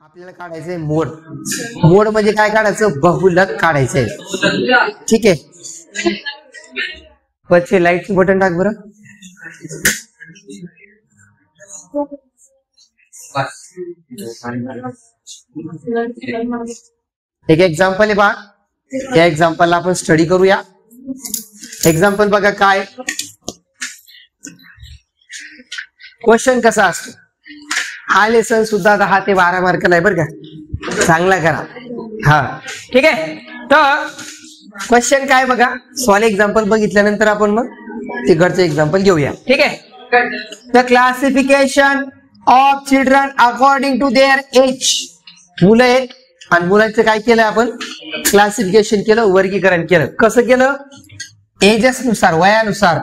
आपल्याला काढायचंय मोड. मोड म्हणजे काय काढायचं? बहुलक काढायचंय. ठीक आहे. पछे लाईट बटन टाक बरं. एक एक्झाम्पल आहे बा. या एक्झाम्पलला आपण स्टडी करूया. एक्झाम्पल बघा काय क्वेश्चन कसा असतो. हा लेसन सुद्धा 10 ते 12 मार्काला आहे बरं का. चांगला करा. हा ठीक आहे. तर क्वेश्चन काय बघा. सॉल्व एक्झाम्पल बघितल्यानंतर आपण मग तिकडचं एक्झाम्पल घेऊया. ठीक आहे. The classification of children according to their age. मुलं आहेत आणि मुलांचं काय केलं आपण? क्लासिफिकेशन केलं, वर्गीकरण केलं. कसं केलं? एजेस नुसार, वयानुसार.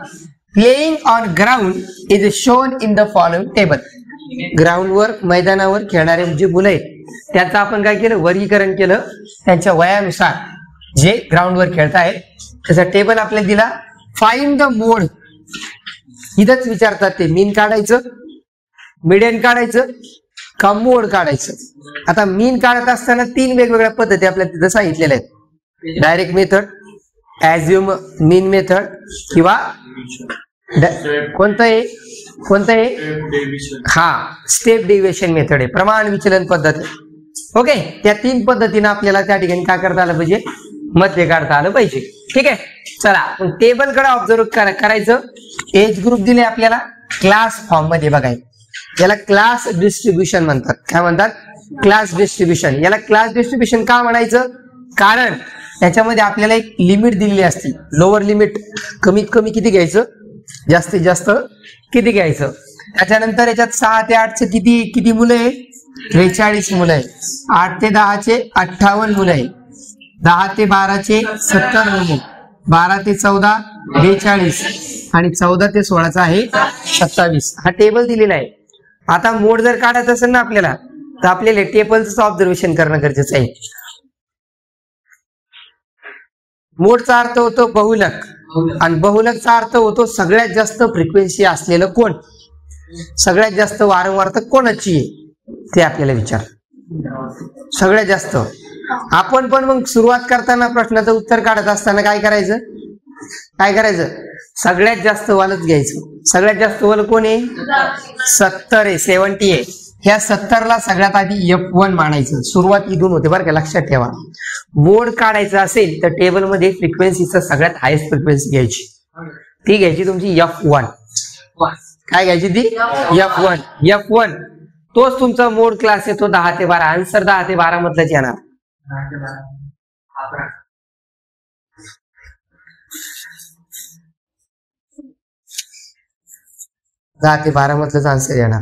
Playing on ground is shown in the following table. ग्राउंडवर, मैदानावर खेळणारे जे मुलं आहेत त्याचं आपण काय केलं? वर्गीकरण केलं. त्यांच्या वयानुसार जे ग्राउंडवर खेळतायत त्याचा टेबल आपल्याला दिला. फाइंड द मोड. इथंच विचारतात ते मीन काढायचं, मीडियन काढायचं का मोड काढायचं. आता मीन काढत असताना 3 वेगवेगळ्या पद्धती आपल्याला तिथं सांगितलेल्या आहेत. डायरेक्ट मेथड, ऍझ्युम मीन मेथड किंवा कोणतं आहे? हा, स्टेप डेव्हिएशन मेथड आहे, प्रमाण विचलन पद्धत आहे. ओके. त्या 3 पद्धतीने आपल्याला त्या ठिकाणी काय करता आलं पाहिजे? मध्ये काढता आलं पाहिजे. ठीक आहे. चला टेबल कडे ऑब्झर्व करायचं. एज ग्रुप दिले आपल्याला क्लास फॉर्म मध्ये बघायचं. याला क्लास डिस्ट्रीब्युशन म्हणतात. काय म्हणतात? Class distribution. याला क्लास डिस्ट्रीब्युशन का म्हणायचं? कारण त्याच्यामध्ये आपल्याला एक लिमिट दिलेली असते. लोअर लिमिट कमीत कमी किती घ्यायचं, जास्तीत जास्त किती घ्यायचं. त्याच्यानंतर याच्यात 6 ते 8 किती मुलं आहे? 43 मुलं आहे. 8 ते 10 58 मुलं आहे. 10 ते 12 70 मुलं. 12 ते 14 42 आणि 14 ते 16 आहे 27. हा टेबल दिलेला आहे. आता मोड जर काढायचं असेल ना आपल्याला तर आपल्याला टेबलचं ऑब्झर्वेशन करणं गरजेचं आहे. मोडचा अर्थ होतो बहुलक आणि बहुलकचा अर्थ होतो सगळ्यात जास्त फ्रिक्वेन्सी असलेलं कोण, सगळ्यात जास्त वारंवारता कोणाची आहे ते आपल्याला विचार. सगळ्यात जास्त. आपण पण मग सुरुवात करताना प्रश्नाचं उत्तर काढत असताना काय करायचं? सगळ्यात जास्त वालच घ्यायचं. सगळ्यात जास्त वाल कोण आहे? 70 आहे, 70 आहे. ह्या 70 ला सगळ्यात आधी F1 मानायचं. सुरुवात इथून होते बरं का, लक्षात ठेवा. मोड काढायचं असेल तर टेबल मध्ये फ्रिक्वेन्सीचं सगळ्यात हायेस्ट फ्रिक्वेन्सी घ्यायची. ती घ्यायची तुमची F1. काय घ्यायची ती? F1. तोच तुमचा मोड क्लास येतो 10 ते 12. आन्सर 10 ते 12 मधलाच येणार. 10 ते 12 मधलंच आन्सर येणार.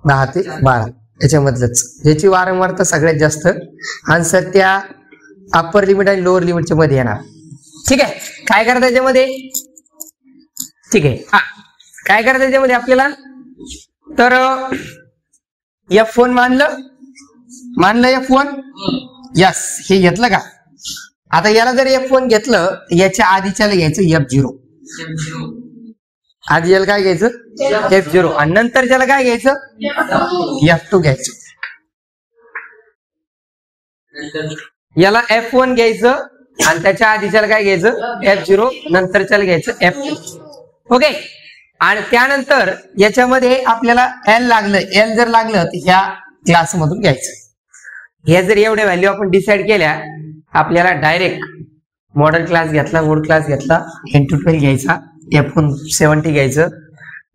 10 ते 12 याच्यामधलंच, ज्याची वारंवारता सगळ्यात जास्त. आन्सर त्या अप्पर लिमिट आणि लोअर लिमिटच्या मध्ये येणार. ठीक आहे. काय करता याच्यामध्ये? ठीक आहे. हा, काय करता याच्यामध्ये आपल्याला? तर F1 मानलं F1. यस, हे घेतलं का? आता याला जर F1 घेतलं याच्या आधीच्याला घ्यायचं F0. आधी याला काय घ्यायचं? F0 आणि नंतर त्याला काय घ्यायचं? F2 घ्यायचं. याला F1 घ्यायचं आणि त्याच्या आधीच्याला काय घ्यायचं? F0. नंतरच्याला घ्यायचं F2. ओके. आणि त्यानंतर याच्यामध्ये आपल्याला L लागलं. L जर लागलं तर ह्या क्लासमधून घ्यायचं. ह्या जर एवढ्या व्हॅल्यू आपण डिसाइड केल्या आपल्याला डायरेक्ट मॉडर्न क्लास घेतला, मोड क्लास घेतला, N12 घ्यायचा, F1 70 घ्यायचं.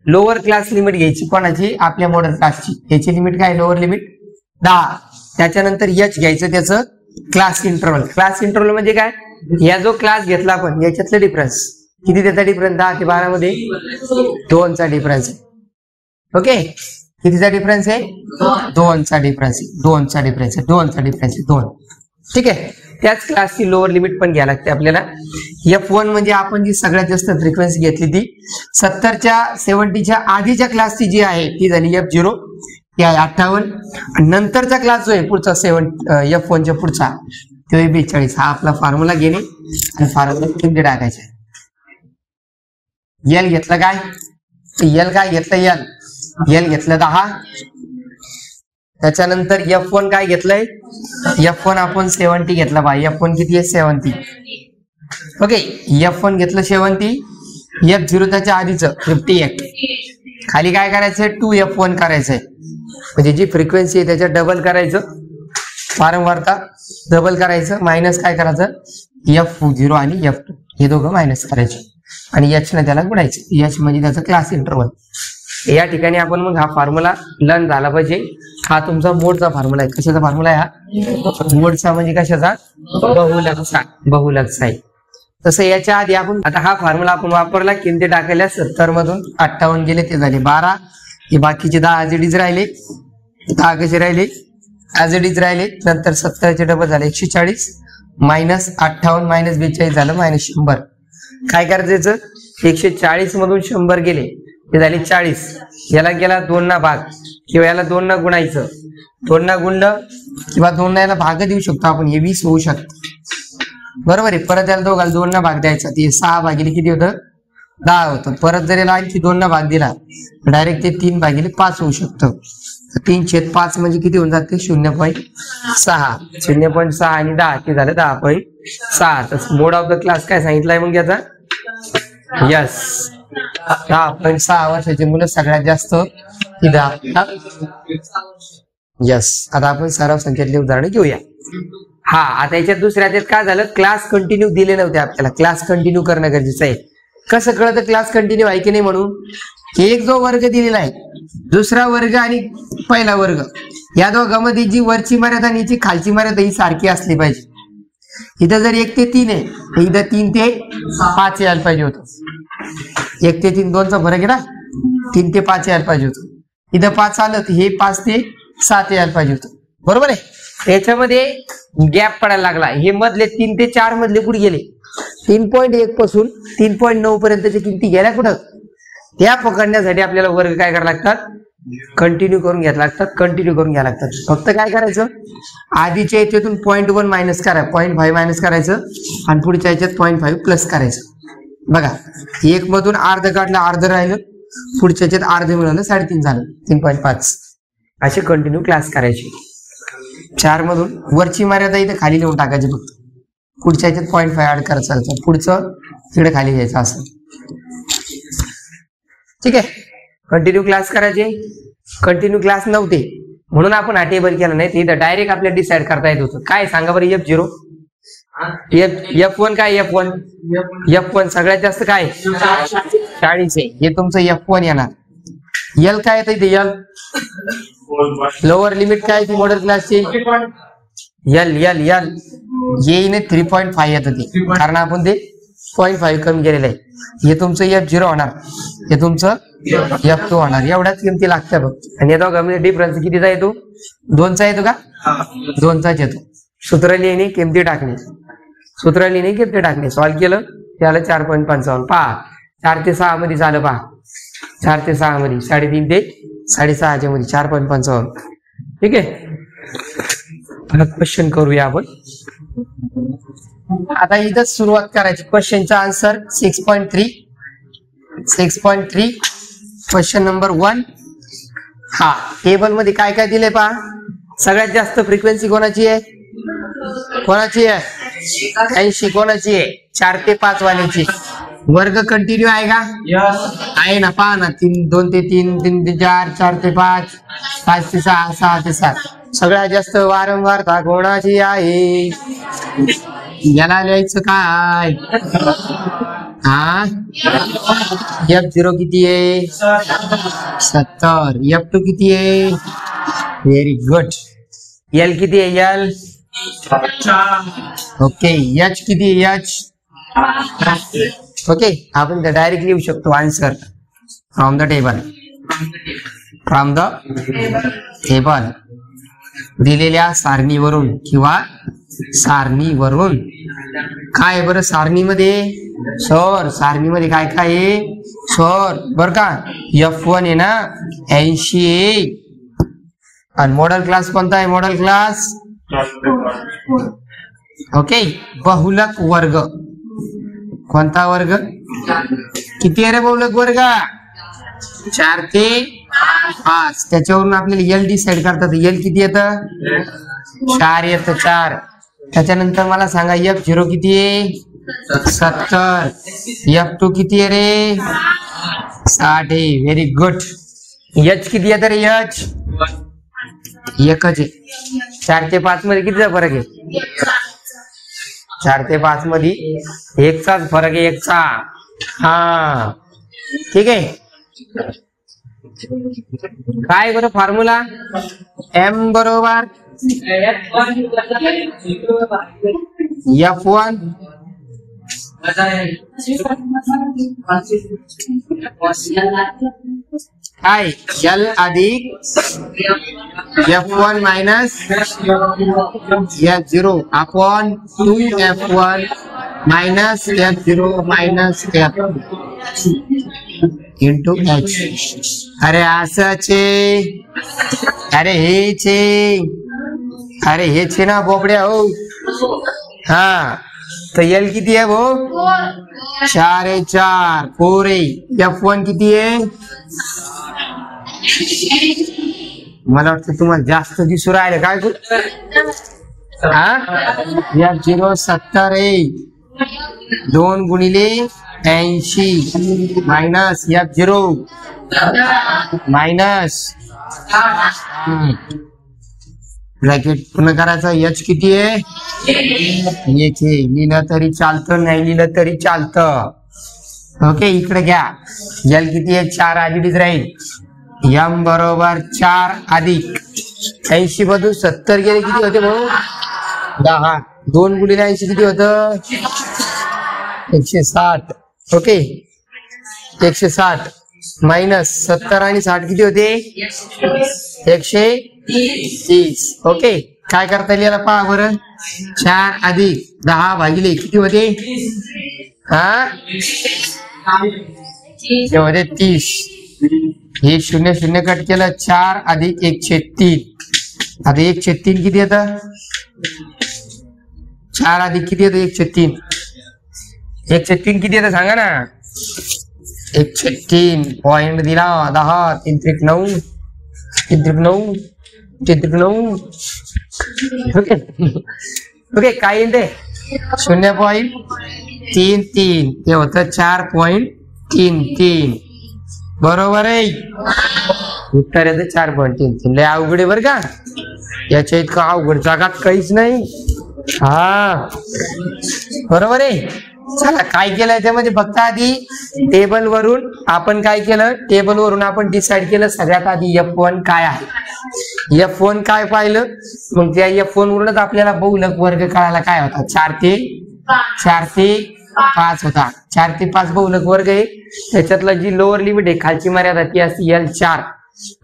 लोअर क्लास लिमिट घ्यायची कोणाची? आपल्या मॉडर्न क्लासची. याची लिमिट काय? Lower limit 10. त्याच्यानंतर H घ्यायचं त्याचं क्लास इंटरव्हल. क्लास इंटरव्हल म्हणजे काय? या जो क्लास घेतला आपण याच्यातलं डिफरन्स किती? त्याचा डिफरन्स 10 ते 12 मध्ये 2चा डिफरन्स आहे. ओके. कितीचा डिफरन्स आहे? 2चा डिफरन्स आहे. 2चा डिफरन्स आहे. 2चा डिफरन्स आहे. 2. ठीक आहे. त्याच क्लासची लोअर लिमिट पण घ्यायला लागते आपल्याला. F1 म्हणजे आपण जी सगळ्यात जास्त फ्रिक्वेन्सी घेतली ती 70च्या आधीच्या क्लासची जी आहे ती झाली F0. या 58. आणि नंतरचा क्लास जो आहे पुढचा F1च्या पुढचा तो 42. हा आपला फॉर्म्युला घेणे आणि फॉर्म्युला किती टाकायचा. L घेतलं काय? L काय घेतलं? L घेतलं 10. त्याच्यानंतर F1 काय घेतलंय, F1 आपण 70 घेतला बा. F1 किती आहे 70. ओके, F1 घेतलं 70. F0 त्याच्या आधीचं 58. खाली काय करायचंय 2F1 करायचंय, म्हणजे जी फ्रिक्वेन्सी आहे त्याच्यात डबल करायचं, वारंवारता डबल करायचं, मायनस काय करायचं F0 आणि F2 हे दोघं मायनस करायचे आणि H ने त्याला गुणायचं. H म्हणजे त्याचा क्लास इंटरवल. या ठिकाणी आपण मग हा फॉर्म्युला लर्न झाला पाहिजे. हा तुमचा मोडचा फॉर्म्युला आहे. कशाचा फॉर्म्युला आहे हा? मोडचा म्हणजे कशाचा? बहुलकचा. बहुलकचा आहे. तसं याच्या आधी आपण आता हा फॉर्म्युला आपण वापरला, किमती टाकल्या 70 मधून 58 गेले, ते झाले 12. हे बाकीचे 10 ऍज इट इज राहिले. 10 कसे राहिले? ऍज इट इज राहिले. नंतर 70 चे डबल झाले 140 मायनस 58 मायनस 42 झालं मायनस 100. काय करायचं? 140 मधून 100 गेले, ते झाले 40. याला गेला 2 ना भाग किंवा याला 2 ना गुणायचं. 2 ना गुणलं किंवा 2 ना याला भाग देऊ शकतो आपण, हे 20 होऊ शकतं. बरोबर आहे. परत याला दोघाला 2 ना भाग द्यायचा, ते 6 भागिले किती होतं? 10 होतं. परत जर याला आणखी 2 ना भाग दिला डायरेक्ट ते 3 भागिले 5 होऊ शकतं. 3/5 म्हणजे किती होऊन जाते? 0.6. 0.6 आणि 10 ते झालं 10.6. तर मोड ऑफ द क्लास काय सांगितलंय मग याचा? यस, 10.6 वर्षाची मुलं सगळ्यात जास्त यस. आता आपण सराव संख्येतली उदाहरणं घेऊया. हा, आता याच्यात दुसऱ्या याच्यात काय झालं? क्लास कंटिन्यू दिले नव्हते आपल्याला. क्लास कंटिन्यू करणं गरजेचं आहे. कसं कळतं क्लास कंटिन्यू आहे की नाही म्हणून? एक जो वर्ग दिलेला आहे, दुसरा वर्ग आणि पहिला वर्ग, या दोघांमध्ये जी वरची मर्यादा आणि जी खालची मर्यादा ही सारखी असली पाहिजे. इथं जर 1 ते 3 आहे, इथं 3 ते 5 यायला पाहिजे होतं. 1 ते 3 2चा फरक आहे ना, 3 ते 5 यायला पाहिजे होतं. इथं 5 आलं तर हे 5 ते 7 यायला पाहिजे होतं. बरोबर आहे. याच्यामध्ये गॅप पडायला लागला. हे मधले 3 ते 4 मधले कुठे गेले? 3.1 पासून 3.9 पर्यंतच्या किमती गेल्या कुठं? त्या पकडण्यासाठी आपल्याला वर्ग काय करायला लागतात? कंटिन्यू करून घ्यायला लागतात. कंटिन्यू करून घ्यायला लागतात. फक्त काय करायचं? आधीच्या याच्यातून 0.1 मायनस करायचं, 0.5 मायनस करायचं आणि पुढच्या याच्यात 0.5 प्लस करायचं. बघा, 1 मधून अर्ध काढलं, अर्ध राहिलं, पुढच्या याच्यात अर्ध मिळालं, 3.5 झालं, 3.5. असे कंटिन्यू क्लास करायचे. 4 मधून वरची मर्यादा इथे खाली लिहून टाकायची, फक्त पुढच्या याच्यात 0.5 ऍड करायचं, पुढचं तिकडे खाली घ्यायचं असं. ठीक आहे. कंटिन्यू क्लास करायचे. कंटिन्यू क्लास नव्हते म्हणून आपण हा टेबल केला नाही, तिथं डायरेक्ट आपल्याला डिसाइड करता येत होतं. काय सांगा बरं? F0 F1 काय? F1 सगळ्यात जास्त काय? 40 आहे. हे तुमचं F1 येणार. L काय येतं इथे? L लोअर लिमिट काय ती मॉडेल क्लासची? L येईने 3.5 येतं ते, कारण आपण ते 0.5 कमी केलेलं आहे. हे तुमचं F0 होणार, हे तुमचं F2 होणार. एवढ्याच किमती लागतात बघ. आणि या दोघांमध्ये डिफरन्स कितीचा येतो? 2चा येतो का? 2चाच येतो. सूत्र लिहिणे, किमती टाकणे. सूत्र लिहिणे, किमती टाकणे. सॉल्व्ह केलं त्याला 4.55. पहा 4 ते 6 मध्ये झालं. पहा 4 ते 6 मध्ये, 3.5 ते 6.5 मध्ये 4.55. ठीक आहे. क्वेश्चन करूया आपण. आता इथंच सुरुवात करायची. क्वेश्चनचा आन्सर 6.3. Question number 1. हा, टेबल मध्ये काय काय दिले पहा. सगळ्यात जास्त फ्रिक्वेन्सी कोणाची आहे? कोणाची आहे? 80. कोणाची आहे? 4 ते 5 वाल्याची. वर्ग कंटिन्यू आहे का? आहे ना. पहा ना, 2 ते 3, 3 ते 4, 4 ते 5, 5 ते 6, 6 ते 7. सगळ्यात जास्त वारंवारता कोणाची आहे? याला लिहायचं काय? हा, F0 किती आहे? 70. F2 किती आहे? Very good. L किती आहे? L okay. H किती आहे? H okay. आपण डायरेक्ट लिहू शकतो आन्सर फ्रॉम द टेबल. दिलेल्या सारणीवरून किंवा सारणीवरून. काय बरं सारणीमध्ये? सर सारणीमध्ये काय काय आहे सर? बर का, F1 आहे ना 80 आहे. आणि मॉडेल क्लास कोणता आहे? Model class okay. बहुलक वर्ग कोणता वर्ग? किती आहे रे बहुलक वर्ग? 4 ते 5. त्याच्यावरून आपल्याला एल डिसाइड करतात. एल किती येतं? 4 येतं. 4. त्याच्यानंतर मला सांगा F0 किती आहे? 70. F2 किती आहे रे? 60 आहे. Very good. H किती येतं रे? H एकच आहे. 4 ते 5 मध्ये कितीचा फरक आहे? 4 ते 5 मध्ये 1चाच फरक आहे. 1चा. हा ठीक आहे. काय बरं फॉर्म्युला? M बरोबर F1 काय? L अधिक F1 minus F0 upon 2F1 minus F0 minus F into H. अरे असंच आहे. अरे हेच आहे. अरे हेच आहे ना बोबड्या हो. हा तर L किती आहे भाऊ? 4 आहे. 4 4 आहे. F1 किती आहे? मला वाटतं तुम्हाला जास्त दिसू राहिले काय? F0 70 आहे. 2 गुणिले 80 मायनस F0 मायनस ब्रॅकेट पूर्ण करायचं. H किती आहे? 1 आहे. लिहिलं तरी चालतं, नाही लिहिलं तरी चालतं. ओके इकडे घ्या. L किती आहे? 4 अधिक राहील. M बरोबर 4 अधिक 80 मधून 70 गेले किती होते भाऊ? 10. 2 गुणिले 80 किती होतं? 160. ओके 160 मायनस 70 आणि 60 किती होते? 130. ओके काय करता येईल याला पहा बरं. 4 अधिक 10 भागिले किती होते? ते होते 30. हे 0 0 कट केलं. 4 अधिक 103. आता 103 किती येतं? 4 अधिक किती येतं? 103. 103 किती येतं सांगा ना. 103 पॉइंट दिला. 10 3 त्रिक 9 3 त्रिक 9 3 त्रिक 9. ओके ओके काय येते? 0.33. ते होतं 4.33. बरोबर आहे. उत्तर येतं 4.33. लय अवघड आहे बरं का. याच्या इतकं अवघड जगात काहीच नाही. हा बरोबर आहे. चला काय केलं याच्यामध्ये फक्त आधी टेबल वरून आपण काय केलं? टेबल वरून आपण डिसाइड केलं सगळ्यात आधी F1 काय आहे. F1 काय पाहिलं. मग त्या F1 वरूनच आपल्याला बहुलक वर्ग कळायला काय होता? 4 ते 5 होता. 4 ते 5 बहुलक वर्ग आहे. त्याच्यातला जी लोअर लिमिट आहे खालची मर्यादा ती असते L4.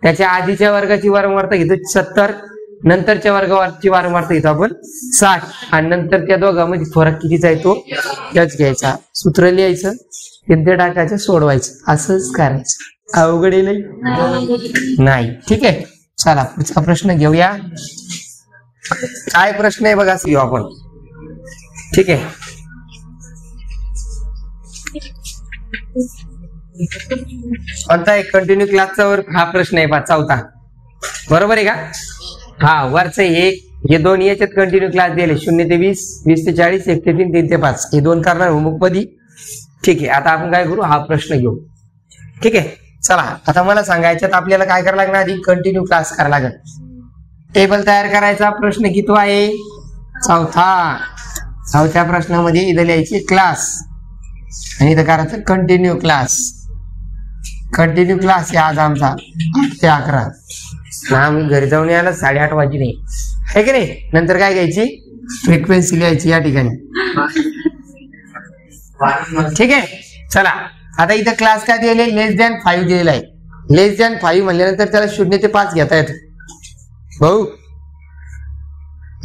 त्याच्या आधीच्या वर्गाची वारंवारता घेतो 70. नंतरच्या वर्गावरची वारंवारता घेतो आपण 60. आणि नंतर त्या दोघांमध्ये फरक कितीचा आहे तो याच घ्यायचा. सूत्र लिहायचं तिथे टाकायचं सोडवायचं. असंच करायचं. अवघड नाही. ठीक आहे चला पुढचा प्रश्न घेऊया. काय प्रश्न आहे बघा घेऊ आपण. ठीक आहे कोणता आहे? कंटिन्यू क्लासचा वर हा प्रश्न आहे 4था. बरोबर आहे का? हा वरच हे दोन याच्यात कंटिन्यू क्लास दिले. 0 ते 20 20 ते 40 1 ते 3 3 ते 5 हे दोन करणार होमवर्क मध्ये. ठीक आहे आता आपण काय करू? हा प्रश्न घेऊ. ठीक आहे चला आता मला सांगायच्यात आपल्याला काय करायला लागणार? आधी कंटिन्यू क्लास करायला लागेल. टेबल तयार करायचा. प्रश्न किती आहे? 4था. 4थ्या प्रश्नामध्ये इथं लिहायचे क्लास आणि इथं करायचं कंटिन्यू क्लास. कंटिन्यू क्लास आहे आज आमचा 8 ते 11. आम्ही घरी जाऊन यायला 8:30 वाजले आहे की नाही. नंतर काय घ्यायची? फ्रिक्वेन्सी लिहायची या ठिकाणी. ठीक आहे चला आता इथं क्लास काय दिले? लेस दॅन 5 दिलेला आहे. लेस दॅन 5 म्हणल्यानंतर त्याला 0 ते 5 घेता येतो भाऊ.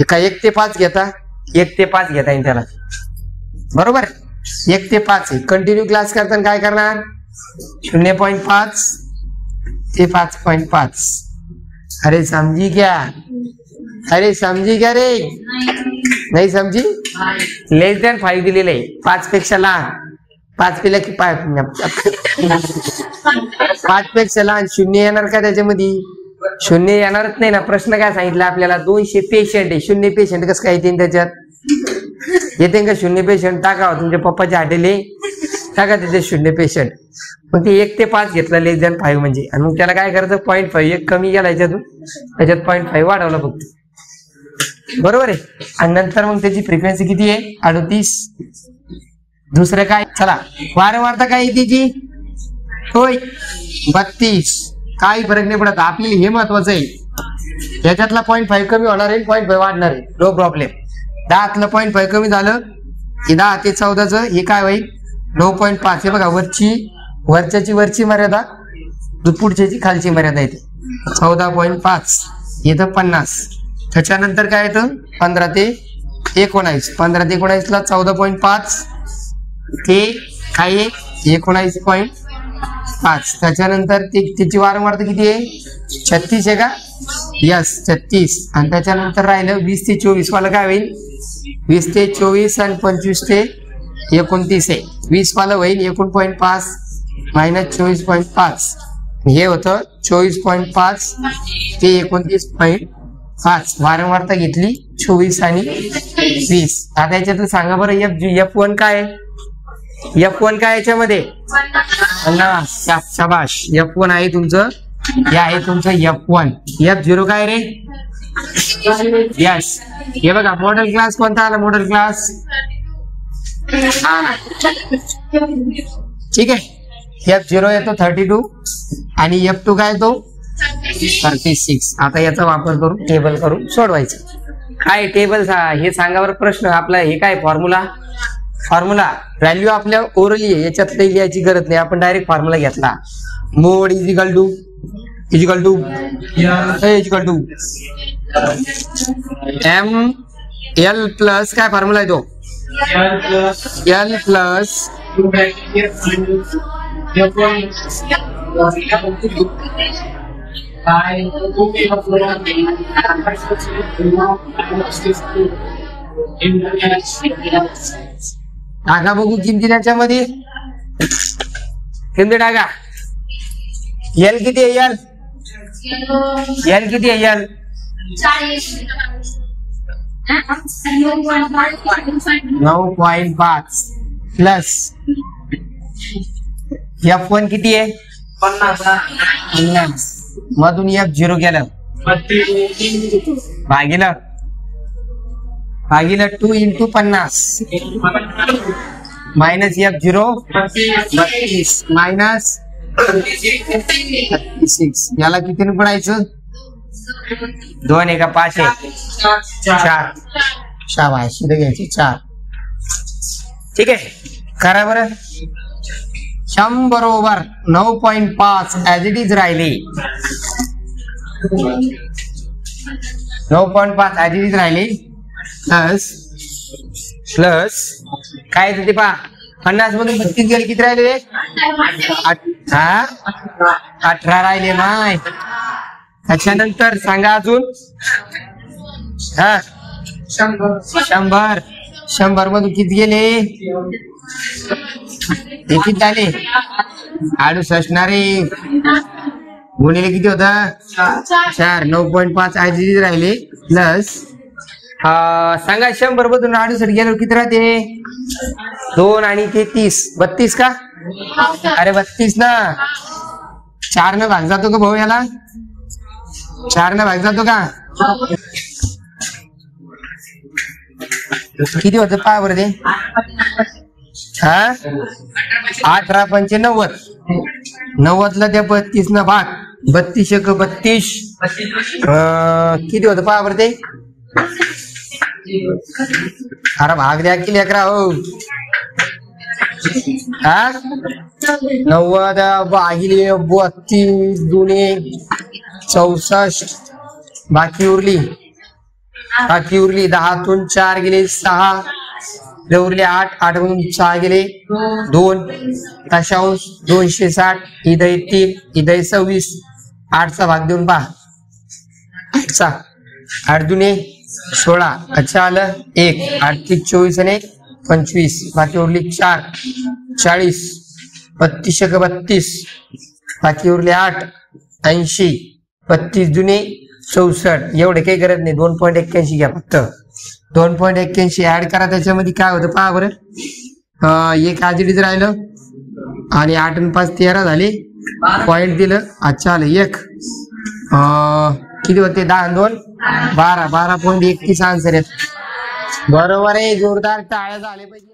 काय 1 ते 5 घेता? 1 ते 5 घेता येईल त्याला. बरोबर 1 ते 5 आहे. कंटिन्यू क्लास करताना काय करणार? 0.5 ते 5.5. अरे समझी क्या? अरे समझी क्या रे? नाही समझी. लेस दॅन 5 दिलेलं आहे. 5 पेक्षा लहान 5 पेला की 5 पेक्षा लहान शून्य येणार का त्याच्यामध्ये? शून्य येणारच नाही ना. प्रश्न काय सांगितलं आपल्याला? 200 पेशंट आहे. शून्य पेशंट कसं काय येते त्याच्यात? येते का शून्य पेशंट? टाका तुमच्या पप्पाच्या हॉटेल टाका त्याचे शून्य पेशंट. मग ते 1 ते 5 घेतलं लेस दॅन 5 म्हणजे. आणि मग त्याला काय करायचं? 0.5 एक कमी गेला याच्यातून, त्याच्यात 0.5 वाढवलं फक्त. बरोबर आहे. आणि नंतर मग त्याची फ्रिक्वेन्सी किती आहे? 38. दुसरं काय? चला वारंवारता काय आहे त्याची? होय 32. काही फरक नाही पडत आपल्याला. हे महत्वाचं आहे. त्याच्यातला 0.5 कमी होणार आहे, 0.5 वाढणार आहे. No problem. 10तलं 0.5 कमी झालं की 10 ते 14चं हे काय होईल? 9.5. हे बघा वरच्याची वरची मर्यादा, पुढच्याची खालची मर्यादा येते. 14.5 येतं 50. त्याच्यानंतर काय येतं? 15 ते 19. 15 ते 19ला 14.5 ते काय आहे? 19.5. त्याच्यानंतर त्याची वारंवारता किती आहे? 36 आहे का? यस 36. आणि त्याच्यानंतर राहिलं 20 ते 24 वाला काय होईल? 20 ते 24 आणि 25 ते 29 आहे. 20 वाला होईल 1.5 मायनस 24.5. हे होतं 24.5 ते 29.5. वारंवारता घेतली 24 आणि 20. आता याच्यातलं सांगा बरं F1 काय आहे? F1 काय याच्यामध्ये? 50. शाबाश. F1 आहे तुमचं. हे आहे तुमचं F1. F0 काय रे? यस. हे बघा मॉडेल क्लास कोणता आला? मॉडेल क्लास ठीक आहे. F0 येतो 32 आणि F2 काय येतो? 36. आता याचा वापर करून टेबल करून सोडवायचं. काय टेबल हे सांगा बरं प्रश्न आपला. हे काय फॉर्म्युला व्हॅल्यू आपल्या ओरली आहे, याच्यात काही लिहायची गरज नाही. आपण डायरेक्ट फॉर्म्युला घेतला. मोड इजिकल टू एम एल प्लस काय फॉर्म्युला आहे तो? एल प्लस टाका बघू किमती त्याच्यामध्ये. किमती टाका. एल किती आहे? एल किती आहे? एल 9.5 प्लस F1 किती आहे? 50. मधून F0 गेलं भागीला 2 into 50 मायनस F0 32 मायनस 36. याला कितीने पडायचं? 2 आहे का 5 आहे? 4. शाबाश. इथे घ्यायचे 4. ठीक आहे. करा बरं. 100 बरोबर 9.5 ऍज इट इज राहिली. 9.5 ऍज इट इज राहिली प्लस काय येते पहा? 50 मधून 32 गेले किती राहिले? 18 राहिले. नाही त्याच्यानंतर सांगा अजून. 100 मधून किती गेले? किती झाले? 68 ना रे. गुणिले किती होता? 4. 9.5 ऍज राहिले प्लस सांगा 100 मधून 68 गेल्यावर किती राहते? 2 आणि ते 30. 32 का? अरे 32 ना. 4 न भाग जातो का भाऊ? याला 4 न भाग जातो का? किती होतं पहा बरं ते? 18 पंचे 90. 90 ला त्या 32 न भाग. 32 एक 32. किती होतं पहा बरं ते? अरे भाग द्या की लेकरा हो. 90 भागिले 32 दुने 64. बाकी उरली 10 तून 4 गेले 6. उरले 8. 8 मधून 6 गेले 2. दशांश 260. इथे 3. इथे 26. 8चा भाग देऊन पहा. 8चा 8 दुने 16. अच्छा आलं 1. 8 + 24 आणि 25. बाकी उरली 4. 40, 32 × 32, बाकी उरले 8, 80, 32 दुने 64. एवढे काही गरज नाही, 2.81 घ्या फक्त. 2.81 ऍड करा, त्याच्यामध्ये काय होतं पहा बरं. एक आधीच राहिलं आणि 8 आणि 5 13 झाले. पॉइंट दिलं. अच्छा आलं एक. किती होते 10 आणि 2 12. 12.31 आन्सर येत. बरोबर आहे. जोरदार टाळ्या झाले पाहिजे.